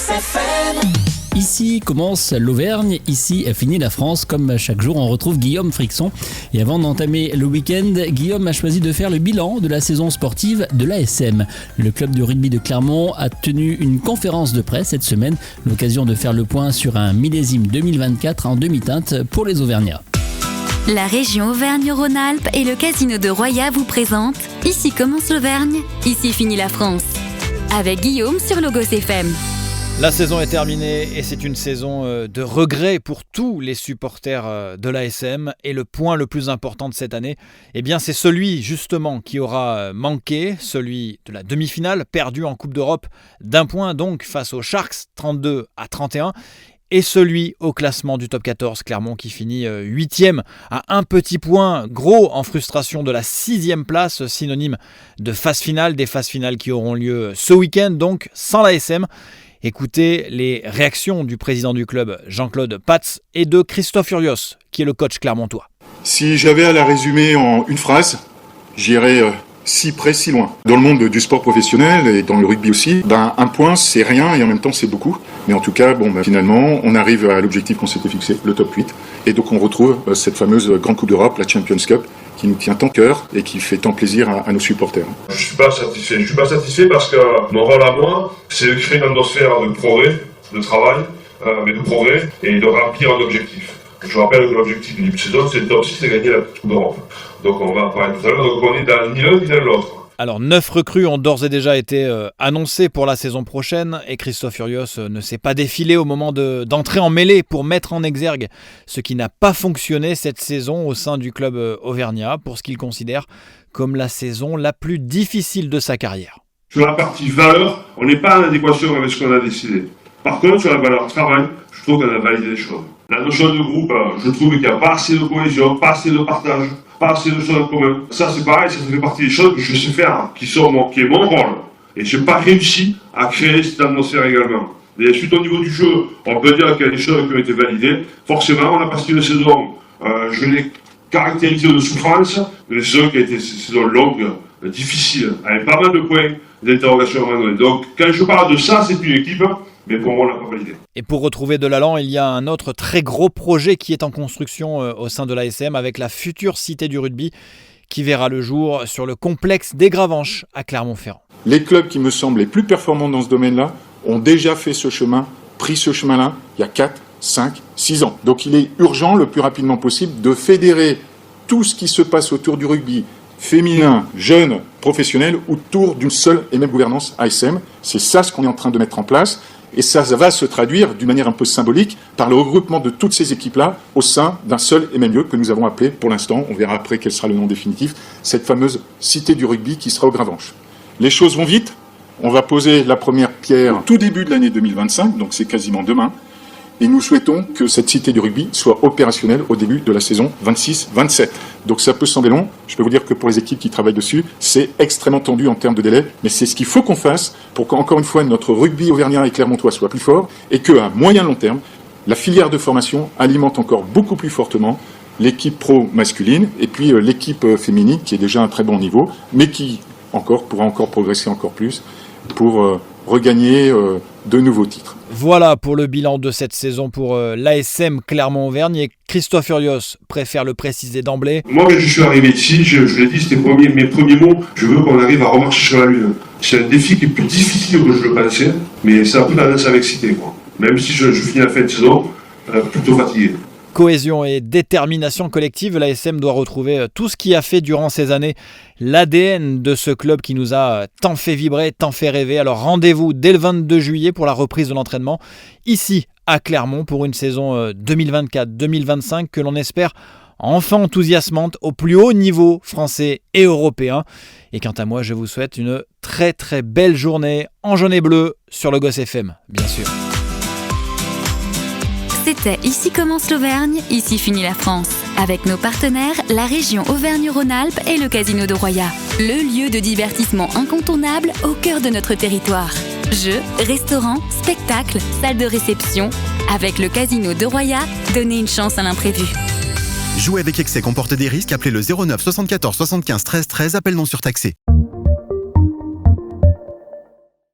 FM. Ici commence l'Auvergne, ici finit la France. Comme chaque jour, on retrouve Guillaume Frixon. Et avant d'entamer le week-end, Guillaume a choisi de faire le bilan de la saison sportive de l'ASM. Le club de rugby de Clermont a tenu une conférence de presse cette semaine, l'occasion de faire le point sur un millésime 2024 en demi-teinte pour les Auvergnats. La région Auvergne-Rhône-Alpes et le casino de Roya vous présentent Ici commence l'Auvergne, ici finit la France. Avec Guillaume sur Logos FM. La saison est terminée et c'est une saison de regret pour tous les supporters de l'ASM. Et le point le plus important de cette année, c'est celui justement qui aura manqué, celui de la demi-finale, perdu en Coupe d'Europe d'un point donc face aux Sharks, 32-31. Et celui au classement du top 14, Clermont qui finit 8e à un petit point, gros en frustration de la 6e place, synonyme de phase finale, des phases finales qui auront lieu ce week-end, donc sans l'ASM. Écoutez les réactions du président du club, Jean-Claude Patz, et de Christophe Furios, qui est le coach clermontois. Si j'avais à la résumer en une phrase, j'irais si près, si loin. Dans le monde du sport professionnel et dans le rugby aussi, un point c'est rien et en même temps c'est beaucoup. Mais en tout cas, finalement, on arrive à l'objectif qu'on s'était fixé, le top 8. Et donc on retrouve cette fameuse Grande Coupe d'Europe, la Champions Cup, qui nous tient tant cœur et qui fait tant plaisir à nos supporters. Je suis pas satisfait parce que mon rôle à moi, c'est de créer une atmosphère de progrès, de travail, mais de progrès et de remplir un objectif. Je rappelle que l'objectif du début de saison, c'est gagner la Coupe d'Europe. Donc on va en parler tout à l'heure, donc on est dans ni l'un ni dans l'autre. Alors 9 recrues ont d'ores et déjà été annoncées pour la saison prochaine et Christophe Furios ne s'est pas défilé au moment d'entrer en mêlée pour mettre en exergue ce qui n'a pas fonctionné cette saison au sein du club auvergnat pour ce qu'il considère comme la saison la plus difficile de sa carrière. Sur la partie valeur, on n'est pas en adéquation avec ce qu'on a décidé. Par contre, sur la valeur travail, je trouve qu'on a validé les choses. La notion de groupe, je trouve qu'il n'y a pas assez de cohésion, pas assez de partage, pas assez de choses en commun. Ça c'est pareil, ça fait partie des choses que je sais faire, qui est mon rôle. Et je n'ai pas réussi à créer cette atmosphère également. Et suite au niveau du jeu, on peut dire qu'il y a des choses qui ont été validées. Forcément, on a passé une saison, je l'ai caractérisée de souffrance, mais une saison qui a été une saison longue, difficile, avec pas mal de points d'interrogation à un moment donné. Donc quand je parle de ça, c'est une équipe, mais pour moi, on l'a pas validé. Et pour retrouver de l'allant, il y a un autre très gros projet qui est en construction au sein de l'ASM avec la future cité du rugby qui verra le jour sur le complexe des Gravenches à Clermont-Ferrand. Les clubs qui me semblent les plus performants dans ce domaine-là ont déjà fait ce chemin, pris ce chemin-là il y a 4, 5, 6 ans. Donc il est urgent le plus rapidement possible de fédérer tout ce qui se passe autour du rugby, féminin, jeune, professionnel, autour d'une seule et même gouvernance ASM. C'est ça ce qu'on est en train de mettre en place. Et ça va se traduire d'une manière un peu symbolique par le regroupement de toutes ces équipes-là au sein d'un seul et même lieu que nous avons appelé, pour l'instant, on verra après quel sera le nom définitif, cette fameuse cité du rugby qui sera aux Gravenches. Les choses vont vite. On va poser la première pierre tout début de l'année 2025, donc c'est quasiment demain. Et nous souhaitons que cette cité du rugby soit opérationnelle au début de la saison 26-27. Donc ça peut sembler long, je peux vous dire que pour les équipes qui travaillent dessus, c'est extrêmement tendu en termes de délai, mais c'est ce qu'il faut qu'on fasse pour qu'encore une fois notre rugby auvergnat et clermontois soit plus fort et qu'à moyen long terme, la filière de formation alimente encore beaucoup plus fortement l'équipe pro masculine et puis l'équipe féminine qui est déjà à un très bon niveau, mais qui pourra encore progresser encore plus pour regagner de nouveaux titres. Voilà pour le bilan de cette saison pour l'ASM Clermont-Auvergne et Christophe Furios préfère le préciser d'emblée. Moi quand je suis arrivé ici, je l'ai dit, c'était mes premiers mots, je veux qu'on arrive à remarcher sur la Lune. C'est un défi qui est plus difficile que je le pensais, mais ça a peu tendance à m'exciter. Même si je finis la fin de saison, plutôt fatigué. Cohésion et détermination collective, l'ASM doit retrouver tout ce qui a fait durant ces années l'ADN de ce club qui nous a tant fait vibrer, tant fait rêver. Alors rendez-vous dès le 22 juillet pour la reprise de l'entraînement ici à Clermont pour une saison 2024-2025 que l'on espère enfin enthousiasmante au plus haut niveau français et européen. Et quant à moi, je vous souhaite une très très belle journée en jaune et bleu sur Logos FM, bien sûr. C'était Ici commence l'Auvergne, ici finit la France. Avec nos partenaires, la région Auvergne-Rhône-Alpes et le casino de Roya. Le lieu de divertissement incontournable au cœur de notre territoire. Jeux, restaurants, spectacles, salles de réception. Avec le casino de Roya, donnez une chance à l'imprévu. Jouer avec excès comporte des risques. Appelez le 09 74 75 13 13. Appel non surtaxé.